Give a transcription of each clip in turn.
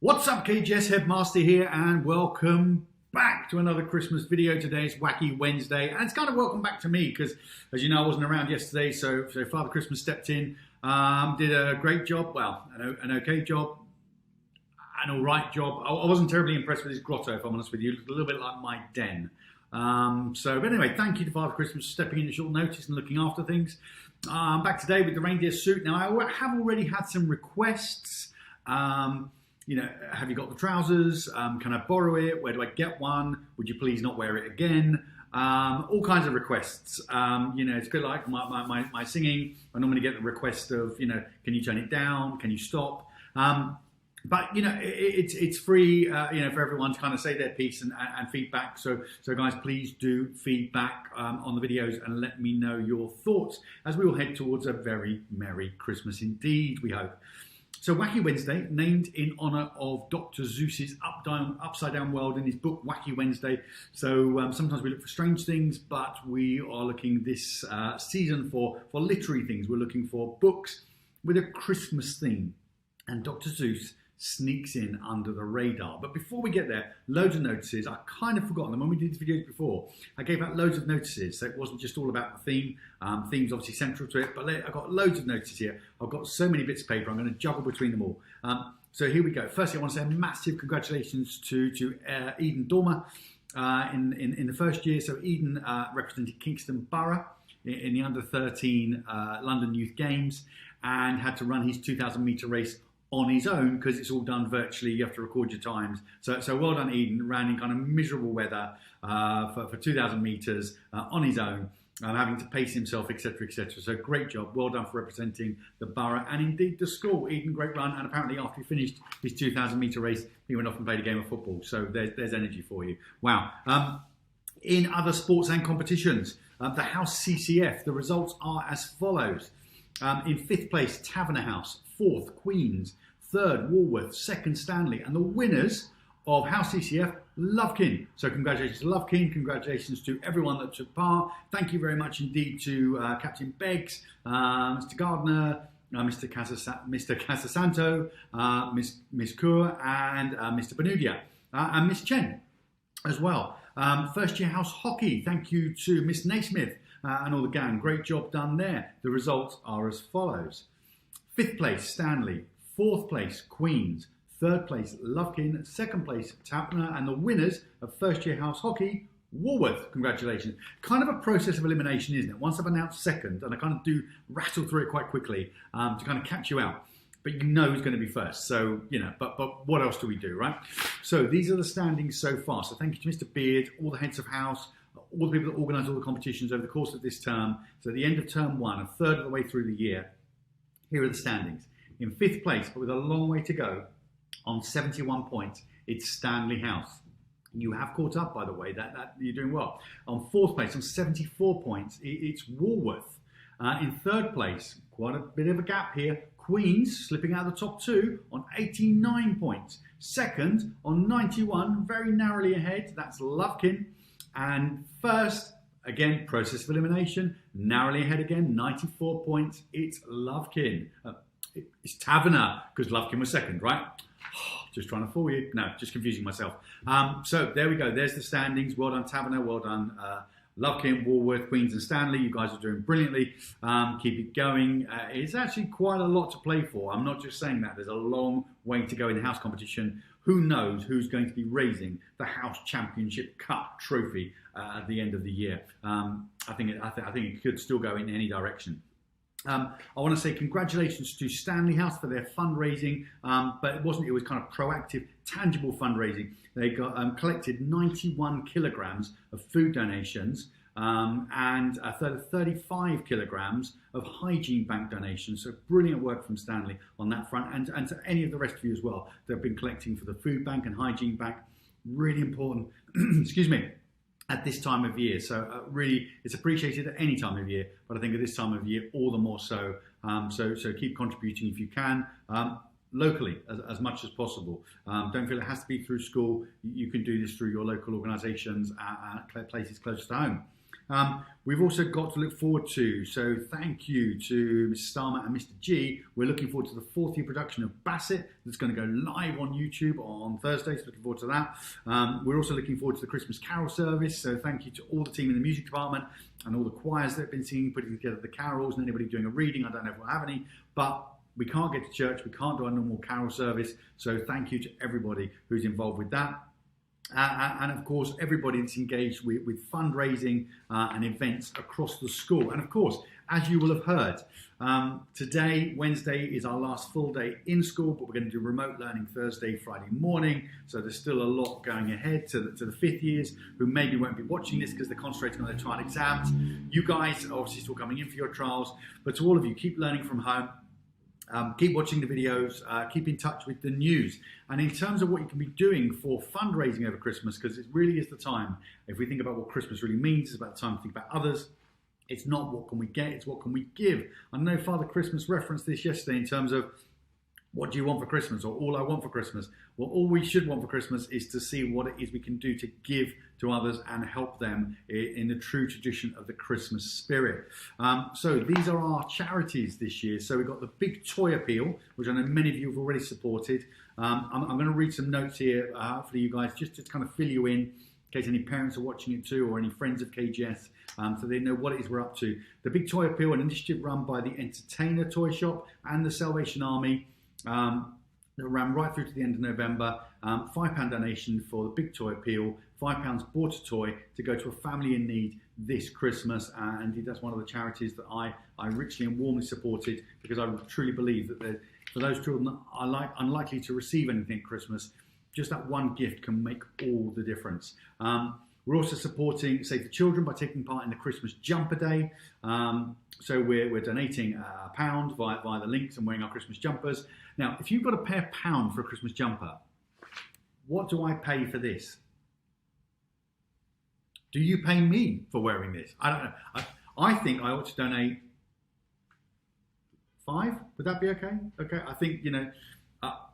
What's up, KGS Headmaster here, and welcome back to another Christmas video. Today is Wacky Wednesday, and it's kind of welcome back to me because, as you know, I wasn't around yesterday, so Father Christmas stepped in, did a great job, well, an okay job, an all right job. I wasn't terribly impressed with his grotto, if I'm honest with you. It looked a little bit like my den. But anyway, thank you to Father Christmas for stepping in at short notice and looking after things. I'm back today with the reindeer suit. Now, I have already had some requests. You know, have you got the trousers? Can I borrow it? Where do I get one? Would you please not wear it again? All kinds of requests. You know, it's good like my singing. I normally get the request of, you know, can you turn it down? Can you stop? But, you know, it's free, you know, for everyone to kind of say their piece and feedback. So guys, please do feedback on the videos and let me know your thoughts as we will head towards a very Merry Christmas indeed, we hope. So Wacky Wednesday, named in honour of Dr. Seuss's upside down world in his book Wacky Wednesday. So sometimes we look for strange things, but we are looking this season for literary things. We're looking for books with a Christmas theme. And Dr. Seuss sneaks in under the radar. But before we get there, loads of notices. I kind of forgotten them when we did these videos before. I gave out loads of notices, so it wasn't just all about the theme. Theme's obviously central to it, but I've got loads of notices here. I've got so many bits of paper, I'm going to juggle between them all. So here we go. Firstly, I want to say a massive congratulations to Eden Dormer in the first year. So Eden represented Kingston Borough in the under-13 London Youth Games and had to run his 2,000 metre race on his own because it's all done virtually. You have to record your times. So well done, Eden. Ran in kind of miserable weather for 2,000 metres on his own, having to pace himself, etc., etc. So great job. Well done for representing the borough and indeed the school. Eden, great run. And apparently after he finished his 2,000 metre race, he went off and played a game of football. So there's energy for you. Wow. In other sports and competitions, the House CCF, the results are as follows. In 5th place, Taverner House. 4th, Queens. 3rd, Walworth. 2nd, Stanley. And the winners of House CCF, Lovekin. So congratulations to Lovekin. Congratulations to everyone that took part. Thank you very much indeed to Captain Beggs, Mr. Gardner, Mr. Casasanto, Miss Kaur, and Mr. Benudia, and Miss Chen as well. First year House Hockey. Thank you to Miss Naismith and all the gang. Great job done there. The results are as follows. 5th place, Stanley. 4th place, Queens. 3rd place, Lovekin. 2nd place, Taverner. And the winners of first year House Hockey, Walworth. Congratulations. Kind of a process of elimination, isn't it? Once I've announced second, and I kind of do rattle through it quite quickly to kind of catch you out. But you know who's going to be first. So, you know, but what else do we do, right? So these are the standings so far. So thank you to Mr. Beard, all the heads of house, all the people that organise all the competitions over the course of this term. So at the end of term 1, a third of the way through the year, here are the standings. In 5th place, but with a long way to go, on 71 points, it's Stanley House. You have caught up, by the way, that you're doing well. On 4th place, on 74 points, it's Walworth. In 3rd place, quite a bit of a gap here, Queens, slipping out of the top 2 on 89 points. 2nd, on 91, very narrowly ahead, that's Lovekin. And 1st, again, process of elimination, narrowly ahead again, 94 points, it's Lovekin. It's Taverner, because Lovekin was 2nd, right? Just trying to fool you. No, just confusing myself. So there we go. There's the standings. Well done, Taverner. Well done, Lovekin, Walworth, Queens and Stanley. You guys are doing brilliantly. Keep it going. It's actually quite a lot to play for. I'm not just saying that. There's a long way to go in the house competition. Who knows who's going to be raising the House Championship Cup trophy at the end of the year. I think it could still go in any direction. I want to say congratulations to Stanley House for their fundraising, but it was kind of proactive, tangible fundraising. They got collected 91 kilograms of food donations and a further 35 kilograms of hygiene bank donations. So brilliant work from Stanley on that front, and to any of the rest of you as well that have been collecting for the food bank and hygiene bank. Really important, excuse me, at this time of year. So really, it's appreciated at any time of year, but I think at this time of year, all the more so. So keep contributing if you can, locally as much as possible. Don't feel it has to be through school. You can do this through your local organisations and places close to home. We've also got to look forward to, so thank you to Mrs. Starmer and Mr. G. We're looking forward to the 4th year production of Bassett that's going to go live on YouTube on Thursday, so looking forward to that. We're also looking forward to the Christmas Carol service, so thank you to all the team in the music department and all the choirs that have been singing, putting together the carols, and anybody doing a reading. I don't know if we'll have any, but we can't get to church, we can't do our normal carol service, so thank you to everybody who's involved with that. And of course, everybody that's engaged with fundraising and events across the school. And of course, as you will have heard, today, Wednesday, is our last full day in school, but we're going to do remote learning Thursday, Friday morning. So there's still a lot going ahead to the 5th years who maybe won't be watching this because they're concentrating on their trial exams. You guys are obviously still coming in for your trials, but to all of you, keep learning from home. Keep watching the videos, keep in touch with the news. And in terms of what you can be doing for fundraising over Christmas, because it really is the time, if we think about what Christmas really means, it's about the time to think about others. It's not what can we get, it's what can we give. I know Father Christmas referenced this yesterday in terms of what do you want for Christmas, or all I want for Christmas. Well, all we should want for Christmas is to see what it is we can do to give to others and help them in the true tradition of the Christmas spirit. So these are our charities this year. So we've got the Big Toy Appeal, which I know many of you have already supported. I'm going to read some notes here for you guys, just to kind of fill you in case any parents are watching it too, or any friends of KGS, so they know what it is we're up to. The Big Toy Appeal, an initiative run by the Entertainer Toy Shop and the Salvation Army. That ran right through to the end of November. £5 donation for the Big Toy Appeal, £5 bought a toy to go to a family in need this Christmas. And indeed, that's one of the charities that I richly and warmly supported, because I truly believe that for those children that are unlikely to receive anything at Christmas, just that one gift can make all the difference. We're also supporting Save the Children by taking part in the Christmas Jumper Day. So we're donating £1 via the links and wearing our Christmas jumpers. Now, if you've got to pay £1 for a Christmas jumper, what do I pay for this? Do you pay me for wearing this? I don't know. I think I ought to donate £5. Would that be okay? Okay, I think,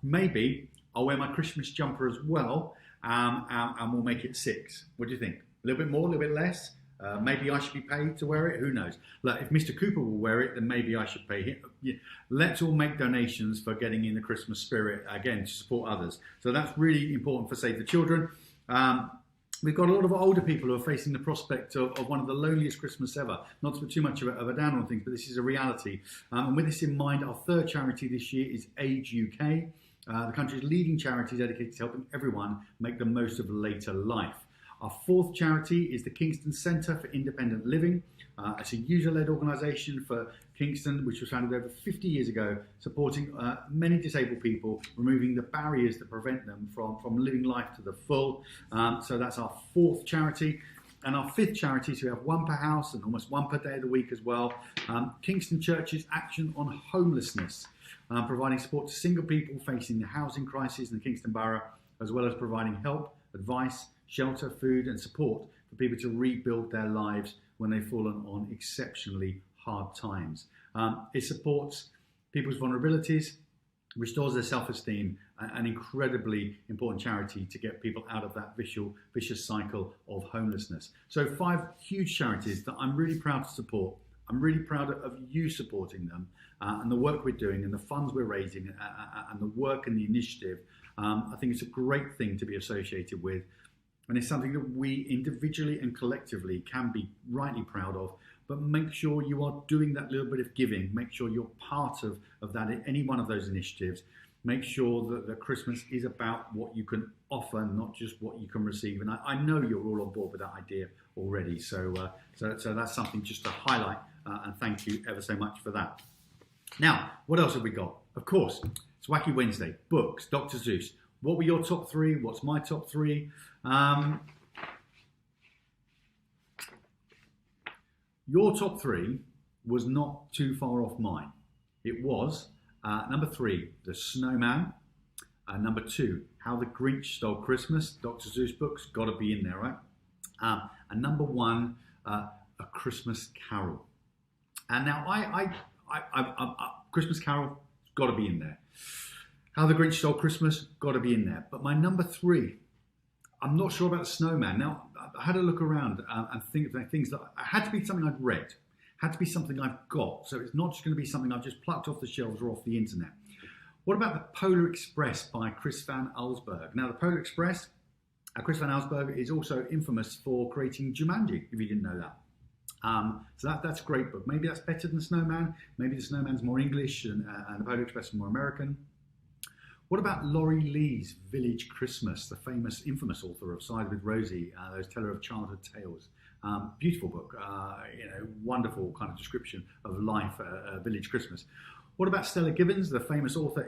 maybe I'll wear my Christmas jumper as well, and we'll make it £6. What do you think? A little bit more, a little bit less? Maybe I should be paid to wear it. Who knows? Look, if Mr. Cooper will wear it, then maybe I should pay him. Yeah. Let's all make donations for getting in the Christmas spirit, again, to support others. So that's really important for Save the Children. We've got a lot of older people who are facing the prospect of one of the loneliest Christmas ever. Not to put too much of a down on things, but this is a reality. And with this in mind, our third charity this year is Age UK. The country's leading charity dedicated to helping everyone make the most of later life. Our fourth charity is the Kingston Centre for Independent Living. It's a user-led organisation for Kingston, which was founded over 50 years ago, supporting many disabled people, removing the barriers that prevent them from living life to the full. So that's our fourth charity. And our fifth charity, so we have one per house and almost one per day of the week as well. Kingston Church's Action on Homelessness, providing support to single people facing the housing crisis in the Kingston Borough, as well as providing help, advice, shelter, food and support for people to rebuild their lives when they've fallen on exceptionally hard times. It supports people's vulnerabilities, restores their self-esteem, an incredibly important charity to get people out of that vicious cycle of homelessness. So 5 huge charities that I'm really proud to support. I'm really proud of you supporting them and the work we're doing and the funds we're raising and the work and the initiative. I think it's a great thing to be associated with. And it's something that we individually and collectively can be rightly proud of, but make sure you are doing that little bit of giving. Make sure you're part of that in any one of those initiatives. Make sure that Christmas is about what you can offer, not just what you can receive. And I know you're all on board with that idea already. So that's something just to highlight, and thank you ever so much for that. Now, what else have we got? Of course, it's Wacky Wednesday, books, Dr. Zeus. What were your top 3? What's my top 3? Your top 3 was not too far off mine. It was number 3, The Snowman. Number 2, How the Grinch Stole Christmas. Dr. Zeus books, got to be in there, right? And number 1, A Christmas Carol. And now I Christmas Carol, got to be in there. How the Grinch Stole Christmas, got to be in there. But my number 3, I'm not sure about The Snowman. Now, I had a look around and think of things that had to be something I'd read, had to be something I've got. So it's not just going to be something I've just plucked off the shelves or off the internet. What about The Polar Express by Chris Van Allsburg? Now, The Polar Express, Chris Van Allsburg is also infamous for creating Jumanji, if you didn't know that. So that's a great book. Maybe that's better than Snowman. Maybe the Snowman's more English and The Polar Express is more American. What about Laurie Lee's Village Christmas, the infamous author of Side with Rosie, those teller of childhood tales? Beautiful book, wonderful kind of description of life at Village Christmas. What about Stella Gibbons, the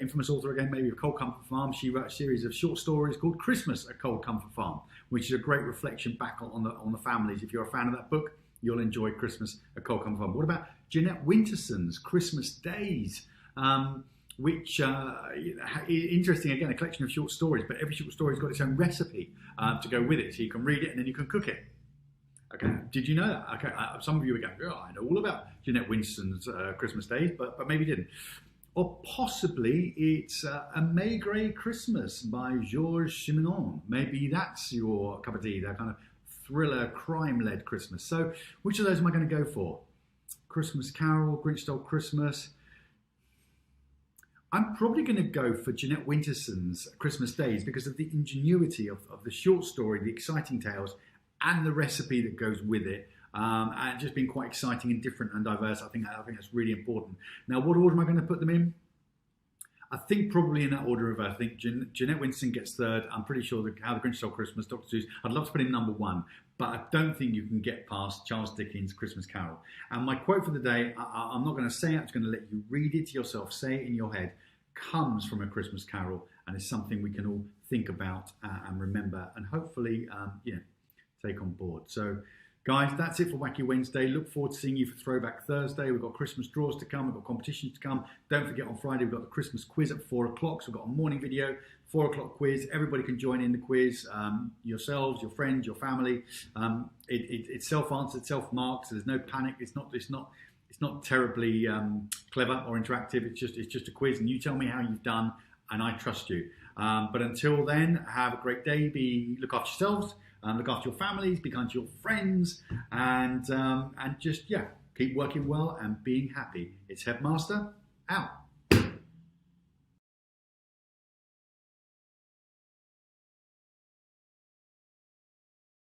infamous author again, maybe of Cold Comfort Farm? She wrote a series of short stories called Christmas at Cold Comfort Farm, which is a great reflection back on the families. If you're a fan of that book, you'll enjoy Christmas at Cold Comfort Farm. What about Jeanette Winterson's Christmas Days, which interesting, again, a collection of short stories, but every short story's got its own recipe to go with it, so you can read it and then you can cook it. Okay, did you know that? Okay, some of you are going, oh, I know all about Jeanette Winston's Christmas Days, but maybe you didn't. Or possibly it's A Maigret Christmas by Georges Simenon. Maybe that's your cup of tea, that kind of thriller, crime-led Christmas. So which of those am I going to go for? Christmas Carol, Grinch Stole Christmas. I'm probably going to go for Jeanette Winterson's Christmas Days because of the ingenuity of the short story, the exciting tales, and the recipe that goes with it, and just being quite exciting and different and diverse. I think that's really important. Now, what order am I going to put them in? I think probably in that order of, I think Jeanette Winston gets third. I'm pretty sure that How the Grinch Stole Christmas, Dr. Seuss, I'd love to put in number one, but I don't think you can get past Charles Dickens' Christmas Carol. And my quote for the day, I'm not going to say it, I'm just going to let you read it to yourself, say it in your head, comes from A Christmas Carol, and it's something we can all think about and remember, and hopefully, take on board. So, guys, that's it for Wacky Wednesday. Look forward to seeing you for Throwback Thursday. We've got Christmas draws to come. We've got competitions to come. Don't forget, on Friday, we've got the Christmas quiz at 4 o'clock. So we've got a morning video, 4 o'clock quiz. Everybody can join in the quiz. Yourselves, your friends, your family. It's self-answered, self-marked, so there's no panic. It's not terribly clever or interactive. It's just a quiz, and you tell me how you've done, and I trust you. But until then, have a great day. Look after yourselves. Look after your families, be kind to your friends, and just keep working well and being happy. It's Headmaster out.